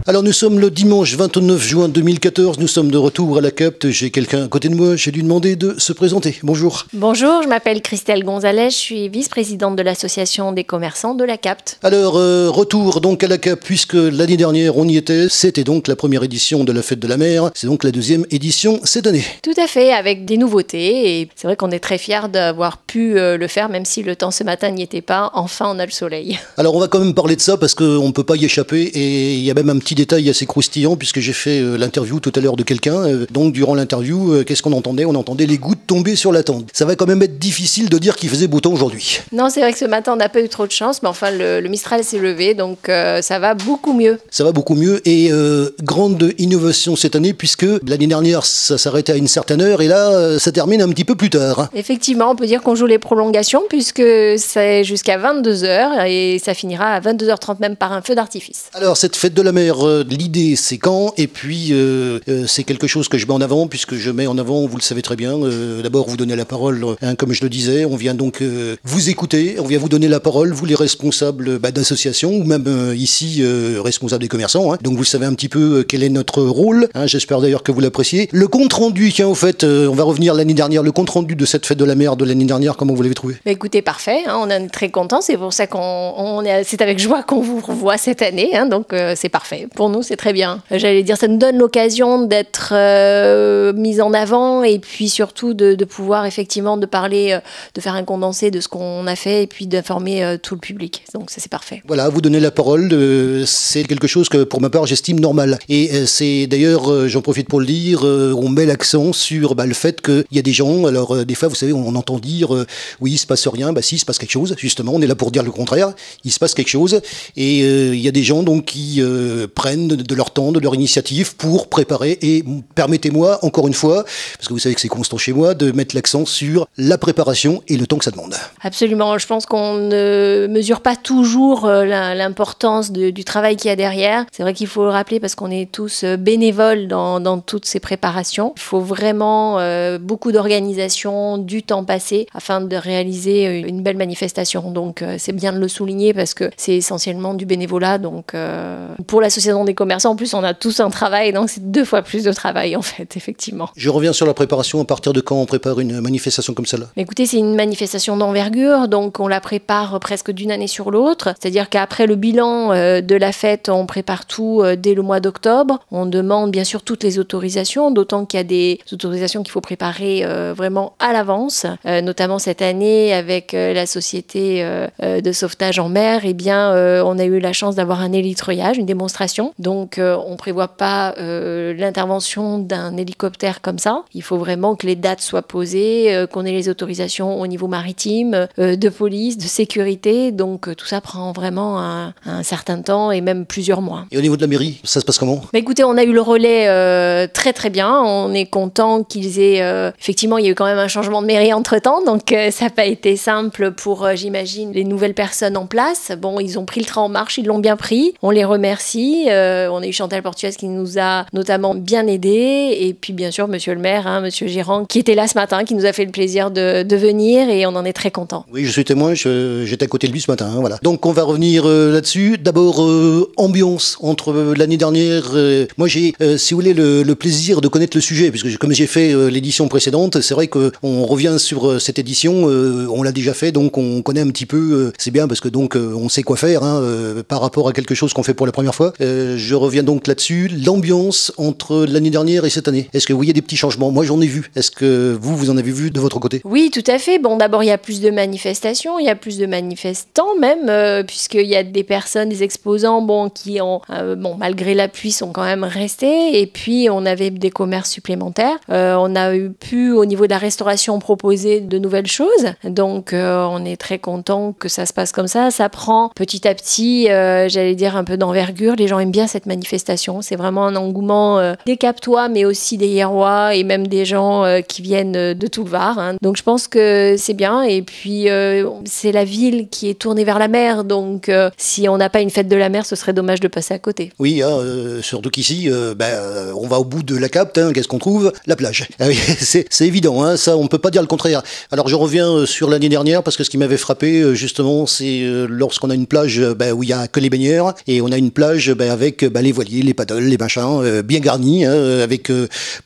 Alors nous sommes le dimanche 29 juin 2014, nous sommes de retour à la Capte. J'ai quelqu'un à côté de moi, j'ai lui demandé de se présenter. Bonjour. Bonjour, je m'appelle Christelle Gonzalez, je suis vice-présidente de l'association des commerçants de la Capte. Alors retour donc à la Capte, puisque l'année dernière on y était, c'était donc la première édition de la Fête de la Mer, c'est donc la deuxième édition cette année. Tout à fait, avec des nouveautés, et c'est vrai qu'on est très fiers d'avoir pu le faire, même si le temps ce matin n'y était pas, enfin on a le soleil. Alors on va quand même parler de ça, parce qu'on ne peut pas y échapper, et il y a même un petit détail assez croustillant, puisque j'ai fait l'interview tout à l'heure de quelqu'un, donc durant l'interview, qu'est-ce qu'on entendait? On entendait les gouttes tomber sur la tente. Ça va quand même être difficile de dire qu'il faisait beau temps aujourd'hui. Non, c'est vrai que ce matin on n'a pas eu trop de chance, mais enfin le Mistral s'est levé, donc ça va beaucoup mieux. Ça va beaucoup mieux, et grande innovation cette année, puisque l'année dernière ça s'arrêtait à une certaine heure, et là ça termine un petit peu plus tard. Effectivement, on peut dire qu'on joue les prolongations, puisque c'est jusqu'à 22h, et ça finira à 22h30 même par un feu d'artifice. Alors cette fête de la mer, l'idée c'est quand? Et puis c'est quelque chose que je mets en avant, puisque je mets en avant, vous le savez très bien, d'abord vous donner la parole, comme je le disais, on vient donc vous écouter, on vient vous donner la parole, vous les responsables d'associations, ou même ici responsables des commerçants, hein. Donc vous savez un petit peu quel est notre rôle, hein. J'espère d'ailleurs que vous l'appréciez. Le compte rendu, tiens au fait, on va revenir l'année dernière, le compte rendu de cette fête de la mer de l'année dernière, comment vous l'avez trouvé? Bah écoutez, parfait, hein, on est très contents, c'est pour ça c'est avec joie qu'on vous revoit cette année, hein, donc c'est parfait. Pour nous, c'est très bien. J'allais dire, ça nous donne l'occasion d'être mis en avant, et puis surtout de pouvoir effectivement de parler, de faire un condensé de ce qu'on a fait, et puis d'informer tout le public. Donc ça, c'est parfait. Voilà, vous donnez la parole, c'est quelque chose que pour ma part j'estime normal. Et c'est d'ailleurs, j'en profite pour le dire, on met l'accent sur le fait qu'il y a des gens, alors des fois vous savez, on entend dire oui, il se passe rien, si, il se passe quelque chose, justement, on est là pour dire le contraire, il se passe quelque chose, et il y a des gens donc qui prennent de leur temps, de leur initiative pour préparer, et permettez-moi encore une fois, parce que vous savez que c'est constant chez moi, de mettre l'accent sur la préparation et le temps que ça demande. Absolument, je pense qu'on ne mesure pas toujours l'importance du travail qu'il y a derrière. C'est vrai qu'il faut le rappeler parce qu'on est tous bénévoles dans toutes ces préparations. Il faut vraiment beaucoup d'organisation, du temps passé afin de réaliser une belle manifestation. Donc c'est bien de le souligner parce que c'est essentiellement du bénévolat. Donc pour l'association des commerçants, en plus on a tous un travail, donc c'est 2 fois plus de travail en fait, effectivement. Je reviens sur la préparation. À partir de quand on prépare une manifestation comme celle-là? Écoutez, c'est une manifestation d'envergure, donc on la prépare presque d'une année sur l'autre. C'est-à-dire qu'après le bilan de la fête, on prépare tout dès le mois d'octobre. On demande bien sûr toutes les autorisations, d'autant qu'il y a des autorisations qu'il faut préparer vraiment à l'avance. Notamment cette année avec la société de sauvetage en mer, eh bien on a eu la chance d'avoir un hélitreuillage, une démonstration. Donc on prévoit pas l'intervention d'un hélicoptère comme ça. Il faut vraiment que les dates soient posées, qu'on ait les autorisations au niveau maritime, de police, de sécurité. Donc tout ça prend vraiment un certain temps et même plusieurs mois. Et au niveau de la mairie, ça se passe comment? Écoutez, on a eu le relais très très bien. On est content qu'ils aient... effectivement, il y a eu quand même un changement de mairie entre-temps, donc ça n'a pas été simple pour, j'imagine, les nouvelles personnes en place. Bon, ils ont pris le train en marche, ils l'ont bien pris. On les remercie. On a eu Chantal Portuès qui nous a notamment bien aidés. Et puis bien sûr, monsieur le maire, monsieur Girand, qui était là ce matin, qui nous a fait le plaisir de venir, et on en est très content. Oui, je suis témoin, j'étais à côté de lui ce matin, voilà. Donc on va revenir là-dessus. D'abord, ambiance entre l'année dernière. Moi j'ai, si vous voulez, le plaisir de connaître le sujet, puisque comme j'ai fait l'édition précédente, c'est vrai qu'on revient sur cette édition, on l'a déjà fait, donc on connaît un petit peu, c'est bien parce que donc on sait quoi faire par rapport à quelque chose qu'on fait pour la première fois. Je reviens donc là-dessus. L'ambiance entre l'année dernière et cette année. Est-ce que vous voyez des petits changements? Moi j'en ai vu. Est-ce que vous en avez vu de votre côté? Oui, tout à fait. Bon, d'abord il y a plus de manifestations, il y a plus de manifestants même, puisqu'il y a des personnes, des exposants, qui ont, malgré la pluie, sont quand même restés. Et puis on avait des commerces supplémentaires. On a pu, au niveau de la restauration, proposer de nouvelles choses. Donc on est très content que ça se passe comme ça. Ça prend petit à petit, j'allais dire, un peu d'envergure. Les gens aiment bien cette manifestation. C'est vraiment un engouement des Captois, mais aussi des Hérois et même des gens qui viennent de tout le Var. Donc je pense que c'est bien. Et puis c'est la ville qui est tournée vers la mer. Donc si on n'a pas une fête de la mer, ce serait dommage de passer à côté. Oui, surtout qu'ici, on va au bout de la Capte. Qu'est-ce qu'on trouve? La plage. Ah oui, c'est évident, ça on peut pas dire le contraire. Alors je reviens sur l'année dernière parce que ce qui m'avait frappé justement, c'est lorsqu'on a une plage où il y a que les baigneurs et on a une plage avec les voiliers, les paddles, les machins, bien garnis, avec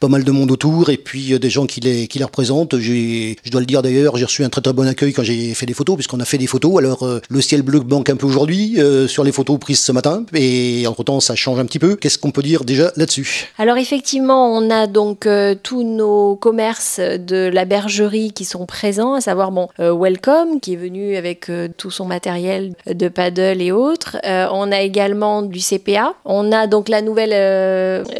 pas mal de monde autour et puis des gens qui les représentent. Je dois le dire d'ailleurs, j'ai reçu un très très bon accueil quand j'ai fait des photos, puisqu'on a fait des photos. Alors le ciel bleu manque un peu aujourd'hui sur les photos prises ce matin, et entre-temps ça change un petit peu. Qu'est-ce qu'on peut dire déjà là-dessus? Alors effectivement, on a donc tous nos commerces de la bergerie qui sont présents, à savoir Welcome qui est venu avec tout son matériel de paddle et autres. On a également du CPA. On a donc la nouvelle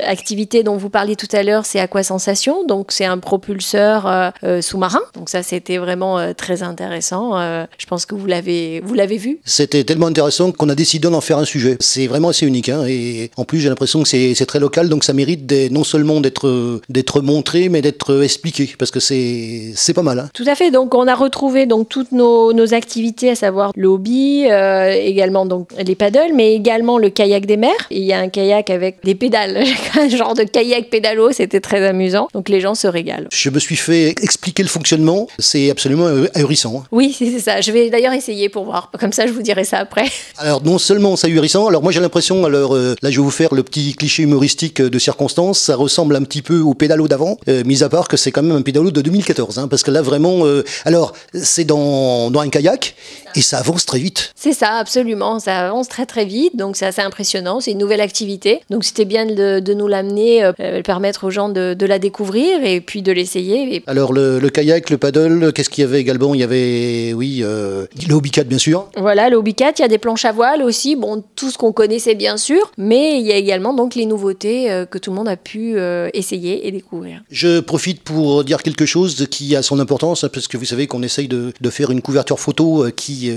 activité dont vous parliez tout à l'heure, c'est Aqua Sensation. Donc c'est un propulseur sous-marin. Donc ça c'était vraiment très intéressant. Je pense que vous l'avez vu. C'était tellement intéressant qu'on a décidé d'en faire un sujet. C'est vraiment assez unique, et en plus j'ai l'impression que c'est très local, donc ça mérite non seulement d'être montré, mais d'être expliqué, parce que c'est pas mal. Tout à fait. Donc on a retrouvé donc toutes nos activités, à savoir le hobby, également donc les paddles, mais également le kayak des mers. Et il y a un kayak avec des pédales, un genre de kayak pédalo, c'était très amusant. Donc les gens se régalent. Je me suis fait expliquer le fonctionnement, c'est absolument ahurissant. Oui, c'est ça. Je vais d'ailleurs essayer pour voir. Comme ça, je vous dirai ça après. Alors non seulement c'est ahurissant, alors moi j'ai l'impression, là je vais vous faire le petit cliché humoristique de circonstance, ça ressemble un petit peu au pédalo d'avant, mis à part que c'est quand même un pédalo de 2014, parce que là vraiment, alors c'est dans un kayak et ça avance très vite. C'est ça, absolument, ça avance très très vite, donc c'est assez impressionnant, c'est une nouvelle activité, donc c'était bien de nous l'amener, permettre aux gens de la découvrir et puis de l'essayer. Alors le kayak, le paddle, qu'est-ce qu'il y avait également? Il y avait, le hobbycat bien sûr. Voilà, le hobbycat, il y a des planches à voile aussi, tout ce qu'on connaissait bien sûr, mais il y a également donc les nouveautés que tout le monde a pu essayer et découvrir. Je profite pour dire quelque chose qui a son importance, parce que vous savez qu'on essaye de faire une couverture photo qui,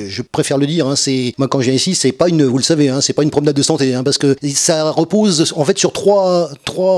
je préfère le dire, moi quand je viens ici, c'est pas vous le savez, c'est pas une promenade de santé, parce que ça repose en fait sur trois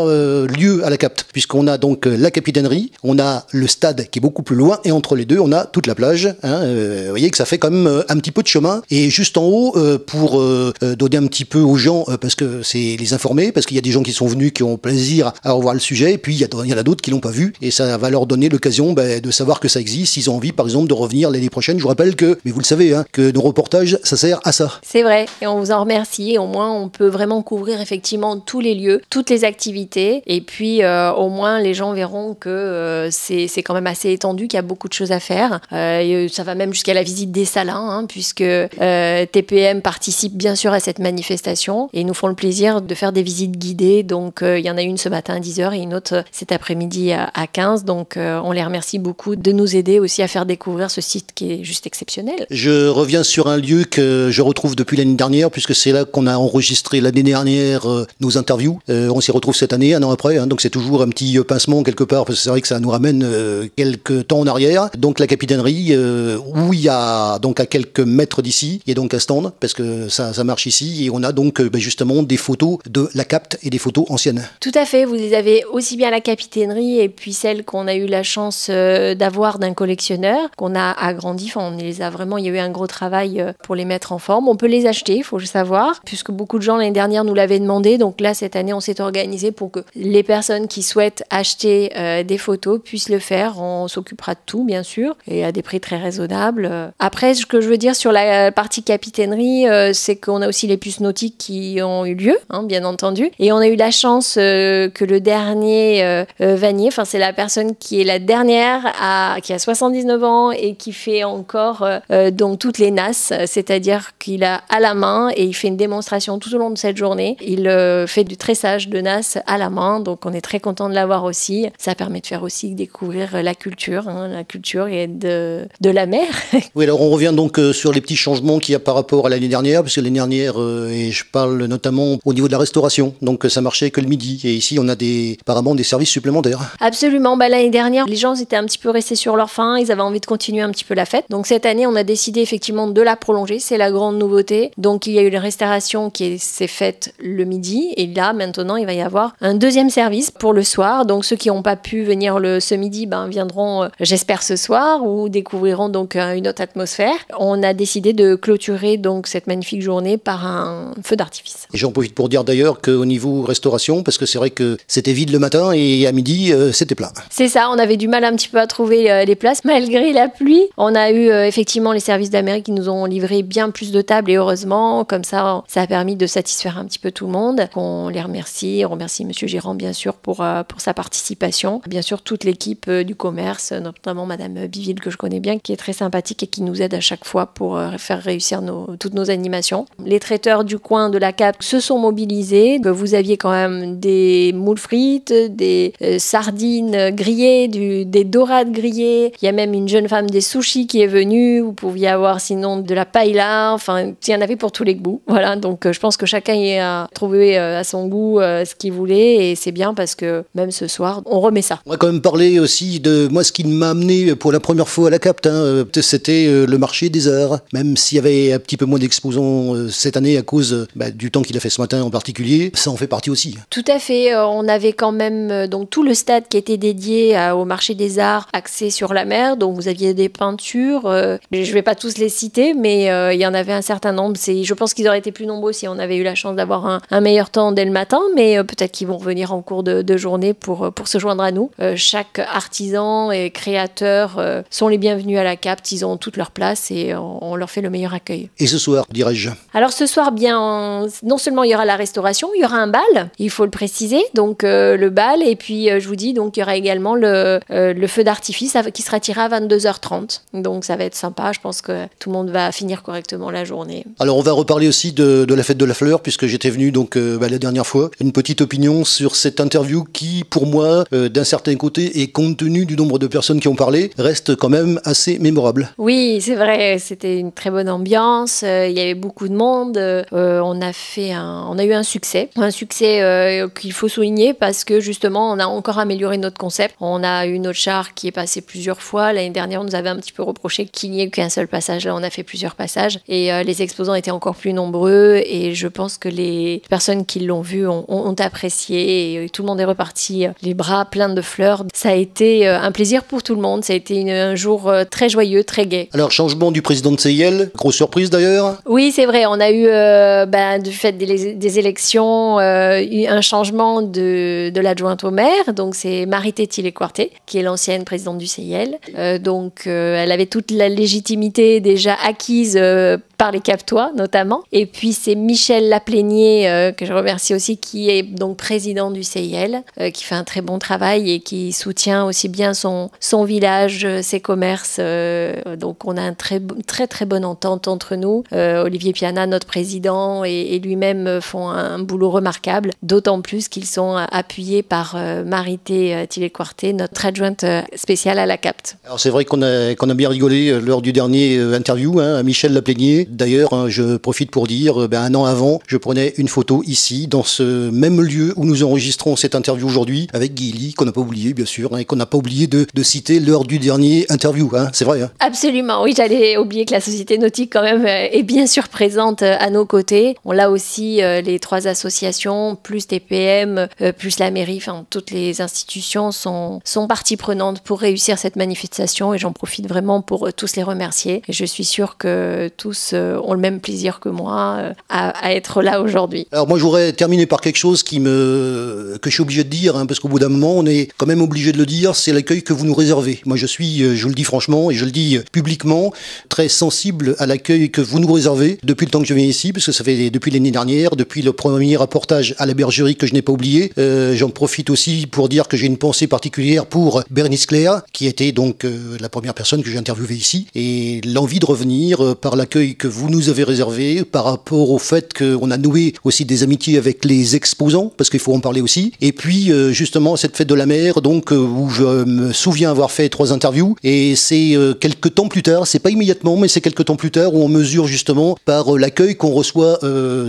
lieux à la Capte, puisqu'on a donc la capitainerie, on a le stade qui est beaucoup plus loin, et entre les deux, on a toute la plage. Vous voyez que ça fait quand même un petit peu de chemin, et juste en haut, pour donner un petit peu aux gens, parce que c'est les informer, parce qu'il y a des gens qui sont venus, qui ont plaisir à revoir le sujet, et puis il y en a d'autres qui l'ont pas vu, et ça va leur donner l'occasion de savoir que ça existe, s'ils ont envie par exemple de revenir l'année prochaine. Je vous rappelle que, mais vous le savez, que nos reportages, ça sert à ça. C'est vrai, et on vous en remercie, au moins on peut vraiment couvrir effectivement tous les lieux, toutes les activités, et puis au moins les gens verront que c'est quand même assez étendu, qu'il y a beaucoup de choses à faire. Ça va même jusqu'à la visite des salins, puisque TPM participe bien sûr à cette manifestation, et nous font le plaisir de faire des visites guidées, donc il y en a une ce matin à 10h et une autre cet après-midi à 15h, donc on les remercie beaucoup de nous aider aussi à faire découvrir ce site qui est juste exceptionnel. Je reviens sur un lieu que je retrouve depuis l'année dernière, puisque c'est là qu'on a enregistré l'année dernière nos interviews. On s'y retrouve cette année, un an après, donc c'est toujours un petit pincement quelque part, parce que c'est vrai que ça nous ramène quelques temps en arrière. Donc la capitainerie, où il y a donc à quelques mètres d'ici, il y a donc un stand, parce que ça marche ici, et on a donc justement des photos de la Capte et des photos anciennes. Tout à fait, vous les avez aussi bien à la capitainerie et puis celles qu'on a eu la chance d'avoir d'un collectionneur, qu'on a agrandi, on les a vraiment, il y a eu un gros travail pour les mettre en forme. On peut les acheter, il faut le savoir, puisque beaucoup de gens l'année dernière nous l'avaient demandé, donc là cette année on s'est organisé pour que les personnes qui souhaitent acheter des photos puissent le faire. On s'occupera de tout bien sûr, et à des prix très raisonnables. Après, ce que je veux dire sur la partie capitainerie, c'est qu'on a aussi les puces nautiques qui ont eu lieu, bien entendu, et on a eu la chance que le dernier Vanier, c'est la personne qui est la dernière, qui a 79 ans et qui fait encore donc toutes les nasses, c'est-à-dire qu'il a à la main et il fait une démonstration tout au long de cette journée. Il fait du tressage de nasses à la main, donc on est très content de l'avoir aussi. Ça permet de faire aussi découvrir la culture et de la mer. Oui, alors on revient donc sur les petits changements qu'il y a par rapport à l'année dernière, parce que l'année dernière, et je parle notamment au niveau de la restauration, donc ça marchait que le midi, et ici on a apparemment des services supplémentaires. Absolument, l'année dernière, les gens étaient un petit peu restés sur leur faim, ils avaient envie de continuer un petit peu la fête, donc cette année on a décidé effectivement de la prolonger, c'est la grande nouveauté. Donc il y a eu une restauration qui s'est faite le midi, et là maintenant il va y avoir un deuxième service pour le soir, donc ceux qui n'ont pas pu venir ce midi viendront j'espère ce soir, ou découvriront donc une autre atmosphère. On a décidé de clôturer donc cette magnifique journée par un feu d'artifice. Et j'en profite pour dire d'ailleurs qu'au niveau restauration, parce que c'est vrai que c'était vide le matin et à midi c'était plein. C'est ça, on avait du mal un petit peu à trouver les places malgré la pluie. On a eu effectivement les services d'Amérique qui nous ont livré bien plus de tables, et heureusement, comme ça a permis permis de satisfaire un petit peu tout le monde. On les remercie. On remercie Monsieur Gérand, bien sûr, pour sa participation. Bien sûr, toute l'équipe du commerce, notamment Madame Biville, que je connais bien, qui est très sympathique et qui nous aide à chaque fois pour faire réussir toutes nos animations. Les traiteurs du coin de la CAP se sont mobilisés. Vous aviez quand même des moules frites, des sardines grillées, des dorades grillées. Il y a même une jeune femme des sushis qui est venue. Vous pouviez avoir sinon de la paella. Enfin, il y en avait pour tous les goûts. Voilà, donc je pense que chacun y a trouvé à son goût ce qu'il voulait et c'est bien parce que même ce soir, on remet ça. On va quand même parler aussi de moi, ce qui m'a amené pour la première fois à la CAPT, c'était le marché des arts. Même s'il y avait un petit peu moins d'exposants cette année à cause du temps qu'il a fait ce matin en particulier, ça en fait partie aussi. Tout à fait, on avait quand même donc tout le stade qui était dédié au marché des arts axé sur la mer, donc vous aviez des peintures, je ne vais pas tous les citer, mais il y en avait un certain nombre. Je pense qu'ils auraient été plus nombreux si on avait eu la chance d'avoir un meilleur temps dès le matin, mais peut-être qu'ils vont revenir en cours de journée pour se joindre à nous. Chaque artisan et créateur sont les bienvenus à la CAPT, ils ont toute leur place et on leur fait le meilleur accueil. Et ce soir, dirais-je? Alors ce soir, non seulement il y aura la restauration, il y aura un bal, il faut le préciser, donc le bal, et puis je vous dis, donc il y aura également le feu d'artifice qui sera tiré à 22h30. Donc ça va être sympa, je pense que tout le monde va finir correctement la journée. Alors on va reparler aussi de la fête de la fleur, puisque j'étais venu donc la dernière fois. Une petite opinion sur cette interview qui, pour moi, d'un certain côté, et compte tenu du nombre de personnes qui ont parlé, reste quand même assez mémorable. Oui, c'est vrai, c'était une très bonne ambiance, il y avait beaucoup de monde, on a eu un succès qu'il faut souligner parce que justement on a encore amélioré notre concept. On a eu notre char qui est passé plusieurs fois. L'année dernière on nous avait un petit peu reproché qu'il n'y ait qu'un seul passage, là on a fait plusieurs passages et les exposants étaient encore plus nombreux et je pense que les personnes qui l'ont vu ont apprécié et tout le monde est reparti les bras pleins de fleurs. Ça a été un plaisir pour tout le monde, ça a été un jour très joyeux, très gai. Alors changement du président de CIL, grosse surprise d'ailleurs. Oui, c'est vrai, on a eu du fait des élections un changement de l'adjointe au maire, donc c'est Marité Tillet-Quarté qui est l'ancienne présidente du CIL, donc elle avait toute la légitimité déjà acquise par les Captois notamment, et puis c'est Michel Laplénier que je remercie aussi qui est donc président du CIL, qui fait un très bon travail et qui soutient aussi bien son village, ses commerces, donc on a une très bonne entente entre nous. Olivier Piana, notre président, et lui-même font un boulot remarquable, d'autant plus qu'ils sont appuyés par Marité Tillet-Quarté, notre adjointe spéciale à la CAPT. Alors c'est vrai qu'on a bien rigolé lors du dernier interview à Michel Laplénier. D'ailleurs, je profite pour dire, un an avant, je prenais une photo ici, dans ce même lieu où nous enregistrons cette interview aujourd'hui, avec Guy Ly, qu'on n'a pas oublié bien sûr, et qu'on n'a pas oublié de citer lors du dernier interview, c'est vrai. Absolument, oui, j'allais oublier que la Société Nautique quand même est bien sûr présente à nos côtés. On l'a aussi les 3 associations, plus TPM, plus la mairie, enfin toutes les institutions sont partie prenante pour réussir cette manifestation et j'en profite vraiment pour tous les remercier. Et je suis sûre que tous ont le même plaisir que moi à être là aujourd'hui. Alors moi je voudrais terminer par quelque chose que je suis obligé de dire, parce qu'au bout d'un moment on est quand même obligé de le dire, c'est l'accueil que vous nous réservez. Moi je vous le dis franchement et je le dis publiquement, très sensible à l'accueil que vous nous réservez depuis le temps que je viens ici, parce que ça fait depuis l'année dernière, depuis le premier reportage à la bergerie que je n'ai pas oublié. J'en profite aussi pour dire que j'ai une pensée particulière pour Bernice Claire, qui était donc la première personne que j'ai interviewée ici, et l'envie de revenir par l'accueil que vous nous avez réservé, par rapport au fait qu'on a noué aussi des amitiés avec les exposants, parce qu'il faut en parler aussi, et puis justement cette fête de la mer, donc où je me souviens avoir fait 3 interviews, et c'est quelques temps plus tard, c'est pas immédiatement, mais c'est quelques temps plus tard où on mesure justement par l'accueil qu'on reçoit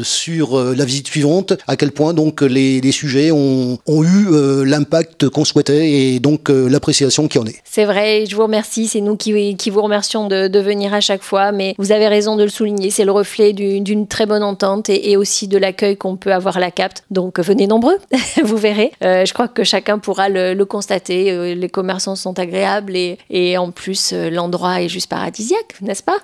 sur la visite suivante, à quel point donc les sujets ont eu l'impact qu'on souhaitait et donc l'appréciation qui en est. C'est vrai, je vous remercie, c'est nous qui vous remercions de venir à chaque fois, mais vous avez raison de le souligner, c'est le reflet d'une très bonne entente et aussi de l'accueil qu'on peut avoir à la CAPT, donc venez nombreux, vous verrez. Je crois que chacun pourra le constater, les commerçants sont agréables et en plus l'endroit est juste paradisiaque, n'est-ce pas ?